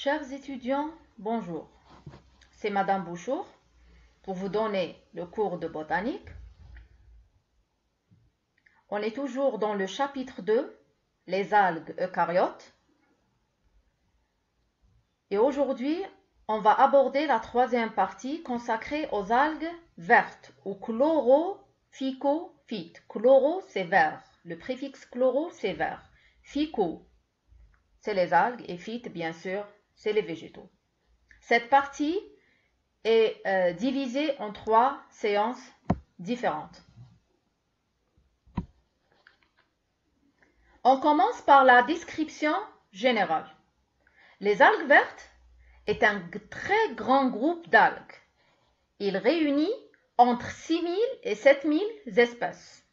Chers étudiants, bonjour. C'est Madame Bouchour pour vous donner le cours de botanique. On est toujours dans le chapitre 2, les algues eucaryotes. Et aujourd'hui, on va aborder la troisième partie consacrée aux algues vertes ou chlorophycophytes. Chloro, c'est vert. Le préfixe chloro, c'est vert. Phyco, c'est les algues et phytes, bien sûr, c'est les végétaux. Cette partie est divisée en 3 séances différentes. On commence par la description générale. Les algues vertes est un très grand groupe d'algues. Il réunit entre 6000 et 7000 espèces.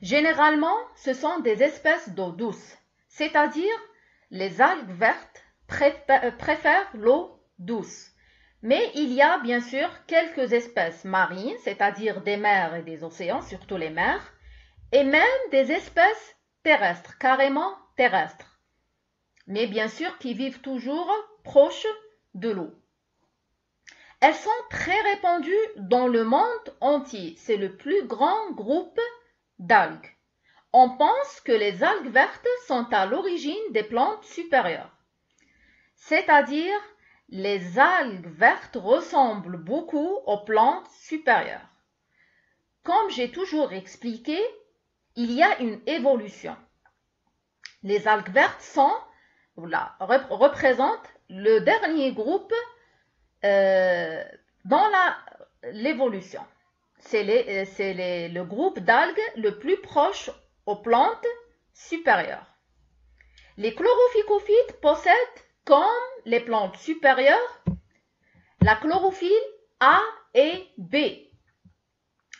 Généralement, ce sont des espèces d'eau douce, c'est-à-dire les algues vertes préfèrent l'eau douce. Mais il y a bien sûr quelques espèces marines, c'est-à-dire des mers et des océans, surtout les mers, et même des espèces terrestres, carrément terrestres, mais bien sûr qui vivent toujours proches de l'eau. Elles sont très répandues dans le monde entier. C'est le plus grand groupe d'algues. On pense que les algues vertes sont à l'origine des plantes supérieures. C'est-à-dire, les algues vertes ressemblent beaucoup aux plantes supérieures. Comme j'ai toujours expliqué, il y a une évolution. Les algues vertes représentent le dernier groupe dans l'évolution. C'est le groupe d'algues le plus proche aux plantes supérieures. Les chlorophycophytes possèdent, comme les plantes supérieures, la chlorophylle A et B,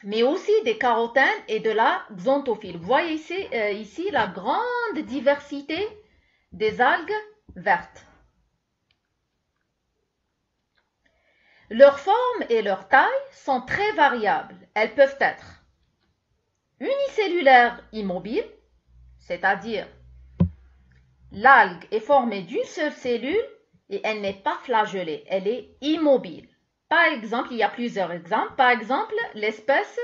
mais aussi des carotènes et de la xanthophylle. Vous voyez ici la grande diversité des algues vertes. Leur forme et leur taille sont très variables. Elles peuvent être unicellulaires immobiles, c'est-à-dire l'algue est formée d'une seule cellule et elle n'est pas flagellée, elle est immobile. Par exemple, il y a plusieurs exemples. Par exemple, l'espèce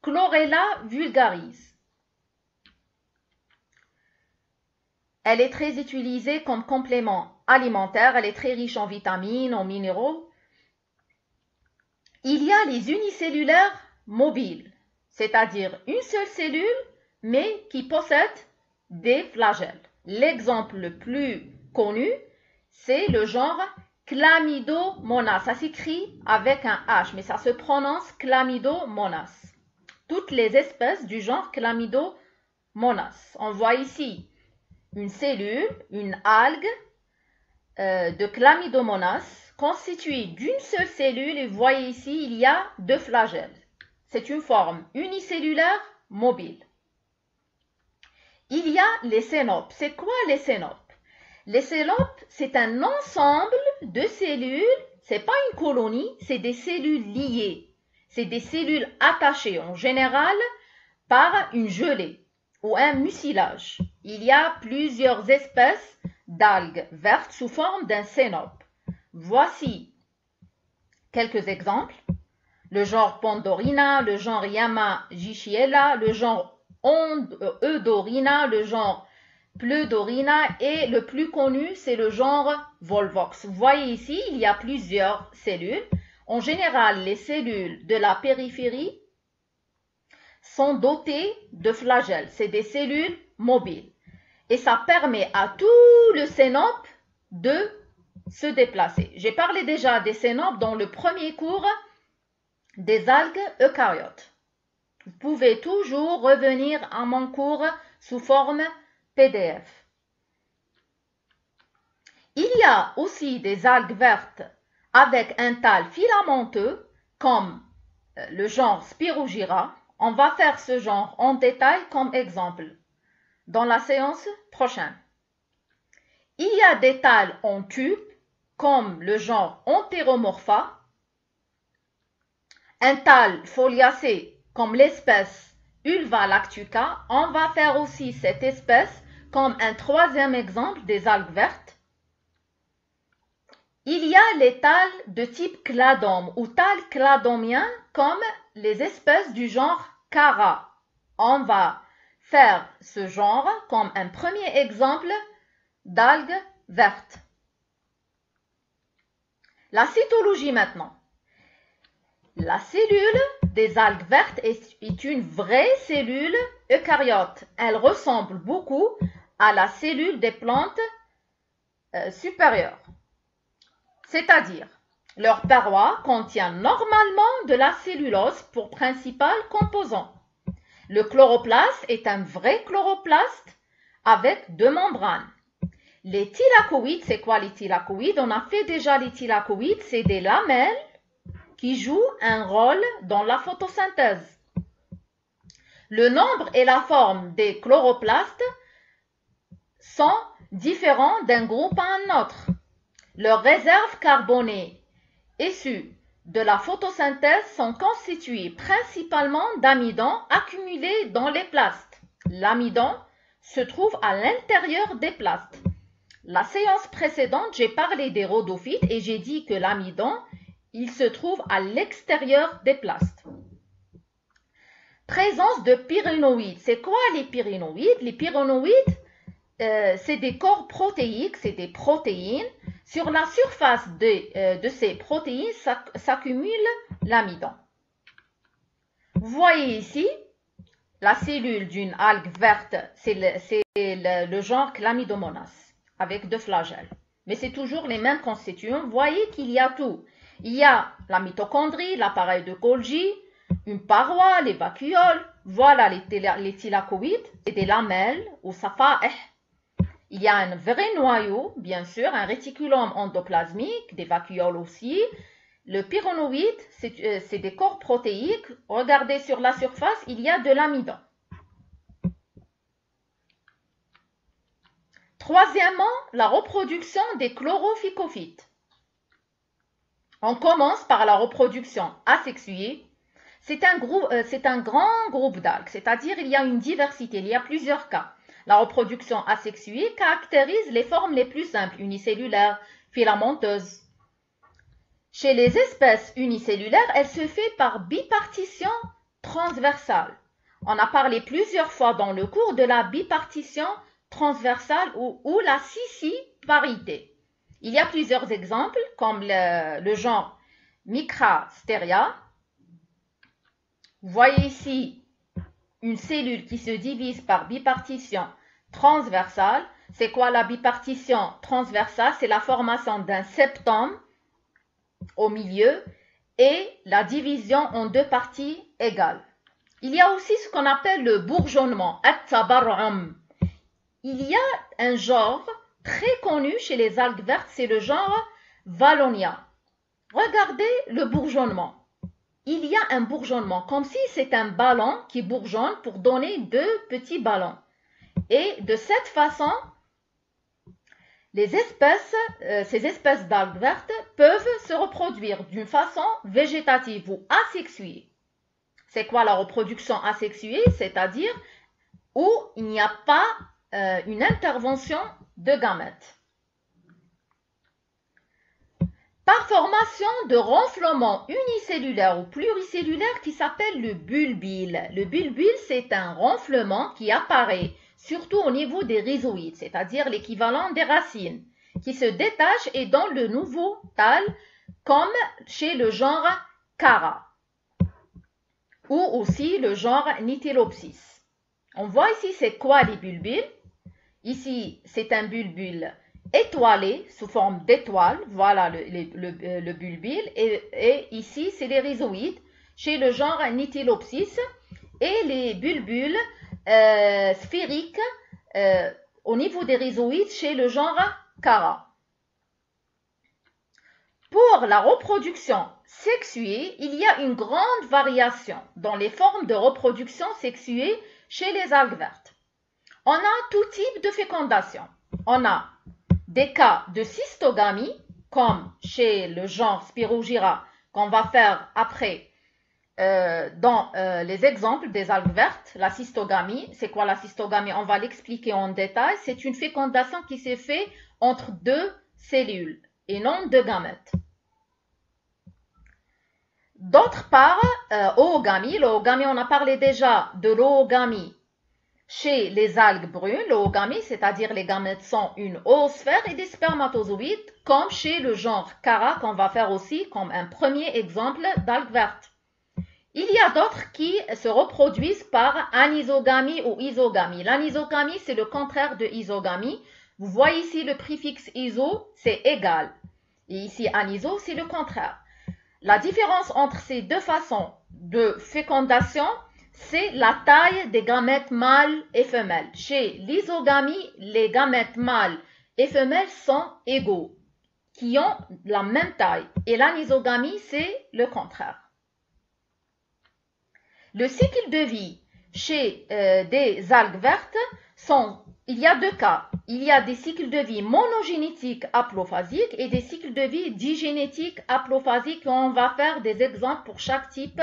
Chlorella vulgaris. Elle est très utilisée comme complément alimentaire, elle est très riche en vitamines, en minéraux. Il y a les unicellulaires mobiles, c'est-à-dire une seule cellule, mais qui possède des flagelles. L'exemple le plus connu, c'est le genre Chlamydomonas. Ça s'écrit avec un H, mais ça se prononce Chlamydomonas. Toutes les espèces du genre Chlamydomonas. On voit ici une cellule, une algue de Chlamydomonas constituée d'une seule cellule et vous voyez ici, il y a 2 flagelles. C'est une forme unicellulaire mobile. Il y a les cénopes. C'est quoi les cénopes? Les cénopes, c'est un ensemble de cellules, c'est pas une colonie, c'est des cellules liées. C'est des cellules attachées en général par une gelée ou un mucilage. Il y a plusieurs espèces d'algues vertes sous forme d'un cénope. Voici quelques exemples. Le genre Pandorina, le genre Yamagichiella, le genre Eudorina, le genre Pleudorina et le plus connu, c'est le genre Volvox. Vous voyez ici, il y a plusieurs cellules. En général, les cellules de la périphérie sont dotées de flagelles. C'est des cellules mobiles. Et ça permet à tout le cénope de se déplacer. J'ai parlé déjà des cénopes dans le premier cours des algues eucaryotes. Vous pouvez toujours revenir à mon cours sous forme PDF. Il y a aussi des algues vertes avec un thalle filamenteux comme le genre Spirogyra. On va faire ce genre en détail comme exemple dans la séance prochaine. Il y a des thalles en tube comme le genre Enteromorpha, un thalle foliacé comme l'espèce Ulva lactuca. On va faire aussi cette espèce comme un troisième exemple des algues vertes. Il y a les thalles de type cladome ou thalles cladomiens comme les espèces du genre Chara. On va faire ce genre comme un premier exemple d'algues vertes. La cytologie maintenant. La cellule des algues vertes est une vraie cellule eucaryote. Elle ressemble beaucoup à la cellule des plantes supérieures. C'est-à-dire, leur paroi contient normalement de la cellulose pour principal composant. Le chloroplaste est un vrai chloroplaste avec deux membranes. Les thylakoïdes, c'est quoi les thylakoïdes? On a fait déjà les thylakoïdes, c'est des lamelles qui jouent un rôle dans la photosynthèse. Le nombre et la forme des chloroplastes sont différents d'un groupe à un autre. Leurs réserves carbonées issues de la photosynthèse sont constituées principalement d'amidon accumulé dans les plastes. L'amidon se trouve à l'intérieur des plastes. La séance précédente, j'ai parlé des rhodophytes et j'ai dit que l'amidon, il se trouve à l'extérieur des plastes. Présence de pyrénoïdes. C'est quoi les pyrénoïdes? Les pyrénoïdes, c'est des corps protéiques, c'est des protéines. Sur la surface de ces protéines s'accumule l'amidon. Vous voyez ici, la cellule d'une algue verte, c'est le genre Chlamydomonas, avec deux flagelles. Mais c'est toujours les mêmes constituants. Vous voyez qu'il y a tout. Il y a la mitochondrie, l'appareil de Golgi, une paroi, les vacuoles. Voilà les thylakoïdes, c'est des lamelles ou safa'ih. Il y a un vrai noyau, bien sûr, un réticulum endoplasmique, des vacuoles aussi. Le pyrénoïde, c'est des corps protéiques. Regardez sur la surface, il y a de l'amidon. Troisièmement, la reproduction des chlorophycophytes. On commence par la reproduction asexuée. C'est un grand groupe d'algues, c'est-à-dire il y a une diversité, il y a plusieurs cas. La reproduction asexuée caractérise les formes les plus simples, unicellulaires, filamenteuses. Chez les espèces unicellulaires, elle se fait par bipartition transversale. On a parlé plusieurs fois dans le cours de la bipartition transversale ou la scissiparité. Il y a plusieurs exemples, comme le genre Micrasteria. Vous voyez ici une cellule qui se divise par bipartition transversale. C'est quoi la bipartition transversale? C'est la formation d'un septum au milieu et la division en deux parties égales. Il y a aussi ce qu'on appelle le bourgeonnement, at-tabarrum. Il y a un genre très connu chez les algues vertes, c'est le genre Wallonia. Regardez le bourgeonnement. Il y a un bourgeonnement, comme si c'est un ballon qui bourgeonne pour donner deux petits ballons. Et de cette façon, ces espèces d'algues vertes peuvent se reproduire d'une façon végétative ou asexuée. C'est quoi la reproduction asexuée? C'est-à-dire où il n'y a pas une intervention de gamètes. Par formation de renflement unicellulaire ou pluricellulaire qui s'appelle le bulbile. Le bulbile, c'est un renflement qui apparaît surtout au niveau des rhizoïdes, c'est-à-dire l'équivalent des racines, qui se détache et donne le nouveau thalme, comme chez le genre Chara, ou aussi le genre Nitylopsis. On voit ici, c'est quoi les bulbiles? Ici, c'est un bulbule étoilé sous forme d'étoile, voilà le bulbile, et ici c'est les rhizoïdes chez le genre Nitylopsis et les bulbules sphériques au niveau des rhizoïdes chez le genre Chara. Pour la reproduction sexuée, il y a une grande variation dans les formes de reproduction sexuée chez les algues vertes. On a tout type de fécondation. On a des cas de cystogamie, comme chez le genre Spirogyra, qu'on va faire après dans les exemples des algues vertes. La cystogamie, c'est quoi la cystogamie? On va l'expliquer en détail. C'est une fécondation qui s'est faite entre deux cellules. et non de gamètes. D'autre part, oogamie, l'oogamie, on a parlé déjà de l'oogamie chez les algues brunes, l'oogamie, c'est-à-dire les gamètes sont une oosphère et des spermatozoïdes, comme chez le genre Chara, qu'on va faire aussi comme un premier exemple d'algues vertes. Il y a d'autres qui se reproduisent par anisogamie ou isogamie. L'anisogamie, c'est le contraire de isogamie. Vous voyez ici le préfixe iso, c'est égal. Et ici, aniso, c'est le contraire. La différence entre ces deux façons de fécondation, c'est la taille des gamètes mâles et femelles. Chez l'isogamie, les gamètes mâles et femelles sont égaux, qui ont la même taille. Et l'anisogamie, c'est le contraire. Le cycle de vie chez des algues vertes il y a deux cas. Il y a des cycles de vie monogénétiques haplophasiques et des cycles de vie digénétiques haplophasiques. On va faire des exemples pour chaque type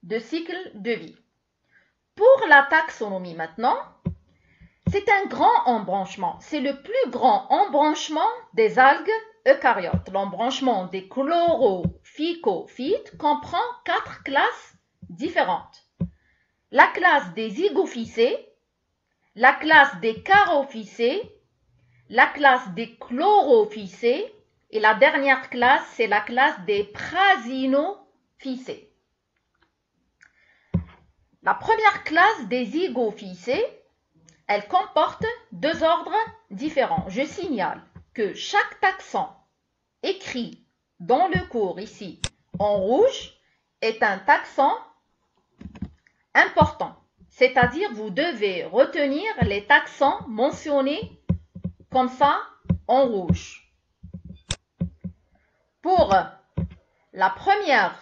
de cycle de vie. Pour la taxonomie maintenant, c'est un grand embranchement. C'est le plus grand embranchement des algues eucaryotes. L'embranchement des chlorophycophytes comprend 4 classes différentes. La classe des zygophycées, la classe des charophycées, la classe des chlorophycées et la dernière classe, c'est la classe des prasinophycées. La première classe des zygophycées, elle comporte 2 ordres différents. Je signale que chaque taxon écrit dans le cours ici en rouge est un taxon important. C'est-à-dire, vous devez retenir les taxons mentionnés comme ça en rouge. Pour la première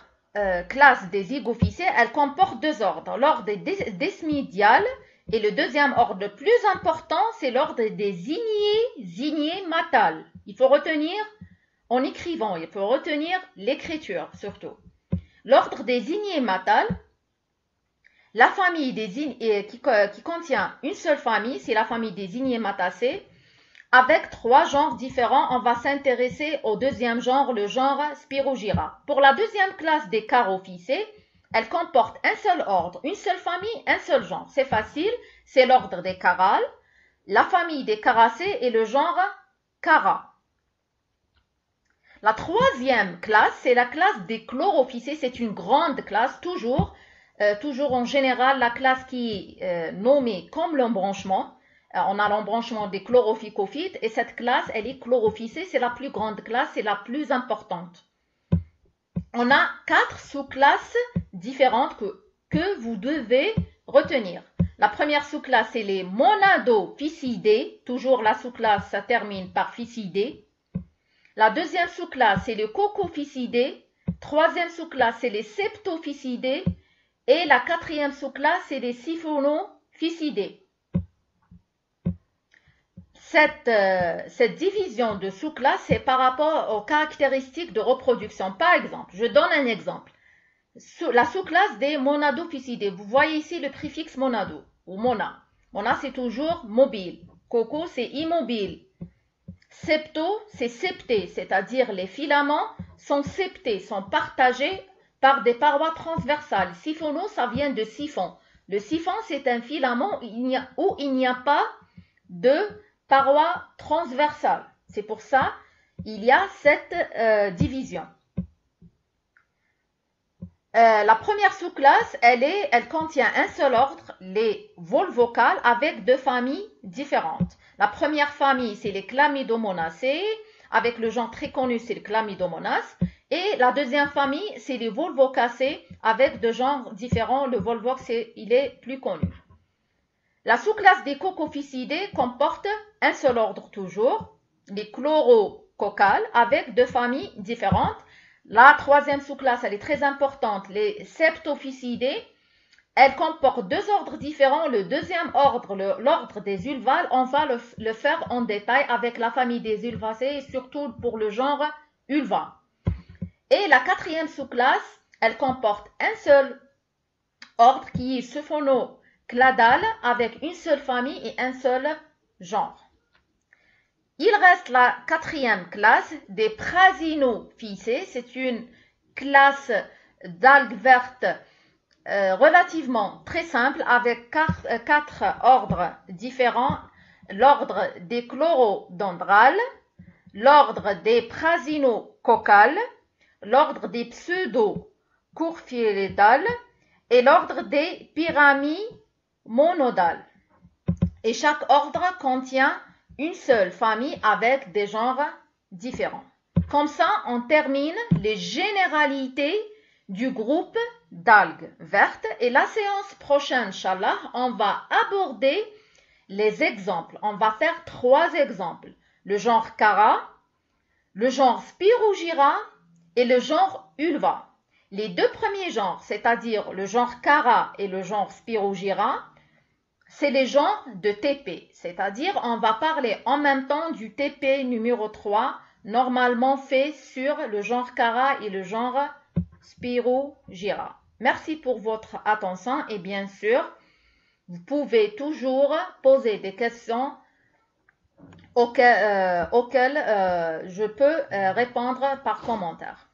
classe des zygophycées, elle comporte 2 ordres. L'ordre desmidial et le deuxième ordre le plus important, c'est l'ordre des zygnématales. Il faut retenir en écrivant, il faut retenir l'écriture surtout. L'ordre des zygnématales, la famille qui contient une seule famille, c'est la famille des Zygnematacées. Avec 3 genres différents, on va s'intéresser au deuxième genre, le genre Spirogyra. Pour la deuxième classe des Charophycées, elle comporte un seul ordre, une seule famille, un seul genre. C'est facile, c'est l'ordre des Charales, la famille des Characées et le genre Chara. La troisième classe, c'est la classe des Chlorophycées. C'est une grande classe, toujours en général, la classe qui est nommée comme l'embranchement. On a l'embranchement des chlorophycophytes et cette classe, elle est chlorophycée. C'est la plus grande classe, c'est la plus importante. On a 4 sous-classes différentes que vous devez retenir. La première sous-classe, c'est les monadophysidés. Toujours la sous-classe, ça termine par physidés. La deuxième sous-classe, c'est les cocophysidés. Troisième sous-classe, c'est les septophysidés. Et la quatrième sous-classe, c'est les siphonophysidés. Cette division de sous-classes, c'est par rapport aux caractéristiques de reproduction. Par exemple, je donne un exemple. La sous-classe des monadophysidés. Vous voyez ici le préfixe monado ou mona. Mona, c'est toujours mobile. Coco, c'est immobile. Septo, c'est septé, c'est-à-dire les filaments sont septés, sont partagés par des parois transversales. Siphono, ça vient de siphon. Le siphon, c'est un filament où il n'y a pas de parois transversales. C'est pour ça qu'il y a cette division. La première sous-classe, elle contient un seul ordre, les volvocales, avec 2 familles différentes. La première famille, c'est les Chlamydomonacées, avec le genre très connu, c'est le Chlamydomonas. Et la deuxième famille, c'est les Volvocacées, avec 2 genres différents. Le Volvox, il est plus connu. La sous-classe des cocophysidés comporte un seul ordre toujours, les chlorococcales, avec 2 familles différentes. La troisième sous-classe, elle est très importante, les septophysidés. Elle comporte 2 ordres différents. Le deuxième ordre, l'ordre des ulvales, on va le faire en détail avec la famille des ulvacées et surtout pour le genre ulva. Et la quatrième sous-classe, elle comporte un seul ordre qui est siphonocladal avec une seule famille et un seul genre. Il reste la quatrième classe des Prasinophycées. C'est une classe d'algues vertes relativement très simple avec quatre ordres différents. L'ordre des chlorodendrales, l'ordre des prasinococales, l'ordre des pseudo-courphiétales et l'ordre des pyramimonodales. Et chaque ordre contient une seule famille avec des genres différents. Comme ça, on termine les généralités du groupe d'algues vertes. Et la séance prochaine, Inch'Allah, on va aborder les exemples. On va faire 3 exemples. Le genre Chara, le genre Spirogyra et le genre Ulva. Les 2 premiers genres, c'est-à-dire le genre Chara et le genre Spirogyra, c'est les genres de TP. C'est-à-dire, on va parler en même temps du TP numéro 3, normalement fait sur le genre Chara et le genre Spirogyra. Merci pour votre attention et bien sûr, vous pouvez toujours poser des questions auxquelles je peux répondre par commentaire.